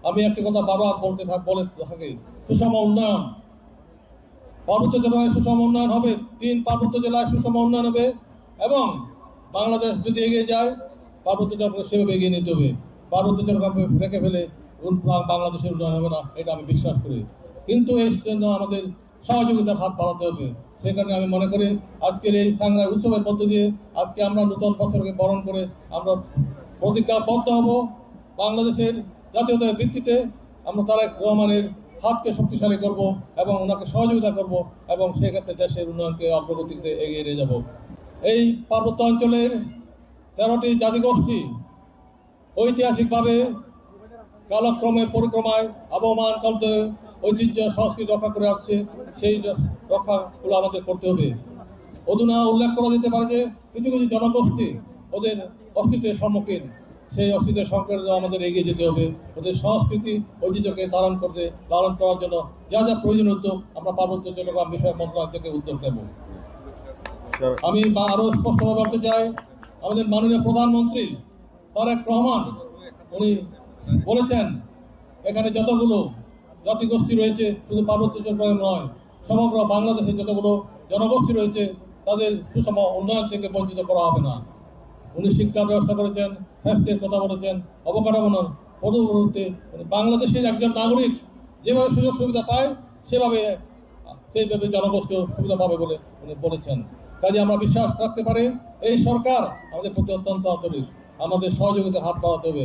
আমি একটি কথা বারবার বলে থাকি, সুষম উন্নয়ন। পার্বত্য জেলায় সুষম উন্নয়ন হবে, 3 পার্বত্য জেলায় সুষম উন্নয়ন হবে এবং বাংলাদেশ যদি এগিয়ে যায় পার্বত্য চট্টগ্রাম সেভাবে এগিয়ে নিতে হবে। পার্বত্য চট্টগ্রাম রেখে ফেলে বাংলাদেশের উন্নয়ন হবে না, এটা আমি বিশ্বাস করি। কিন্তু এর জন্য আমাদের সহযোগিতার হাত বাড়াতে হবে। সেই কারণে আমি মনে করি আজকের এই সাংগ্রাম উৎসবের মধ্য দিয়ে আজকে আমরা নতুন বছরকে বরণ করে আমরা প্রতিজ্ঞাবদ্ধ হব বাংলাদেশের জাতীয়তার ভিত্তিতে আমরা তারেক রহমানের হাতকে শক্তিশালী করব এবং ওনাকে সহযোগিতা করব এবং সেক্ষেত্রে দেশের উন্নয়নকে অগ্রগতিতে এগিয়ে নিয়ে যাব। এই পার্বত্য অঞ্চলের 13টি জাতিগোষ্ঠী ঐতিহাসিকভাবে কালক্রমে পরিক্রমায় আবহমান কালতে ঐতিহ্য সংস্কৃতি রক্ষা করে আসছে, সেই রক্ষাগুলো আমাদের করতে হবে। অধুনা উল্লেখ করা যেতে পারে যে কিছু কিছু জনগোষ্ঠী ওদের অস্তিত্বের সম্মুখীন, সেই অস্তিত্বের সংকটে আমাদের এগিয়ে যেতে হবে। ওদের সংস্কৃতি ঐতিহ্যকে লালন করার জন্য যা যা প্রয়োজন উদ্যোগ আমরা পার্বত্য চট্টগ্রাম বিষয়ক মন্ত্রণালয় থেকে উদ্যোগ নেব। আমি আরো স্পষ্টভাবে বলতে চাই, আমাদের মাননীয় প্রধানমন্ত্রী তারেক রহমান উনি বলেছেন এখানে যতগুলো জাতিগোষ্ঠী রয়েছে শুধু পার্বত্য চট্টগ্রাম নয়, সমগ্র বাংলাদেশে যতগুলো জনগোষ্ঠী রয়েছে তাদের সুষম উন্নয়ন থেকে বঞ্চিত করা হবে না। উনি শিক্ষার ব্যবস্থা করেছেন, স্বাস্থ্যের কথা বলেছেন, অবকাঠামোর পরবর্তীতে বাংলাদেশের একজন নাগরিক যেভাবে সুযোগ সুবিধা পায় সেইভাবে জনগোষ্ঠী সুবিধা পাবে বলে উনি বলেছেন। কাজে আমরা বিশ্বাস রাখতে পারি এই সরকার আমাদের প্রতি অত্যন্ত আন্তরিক, আমাদের সহযোগিতার হাত বাড়াতে হবে।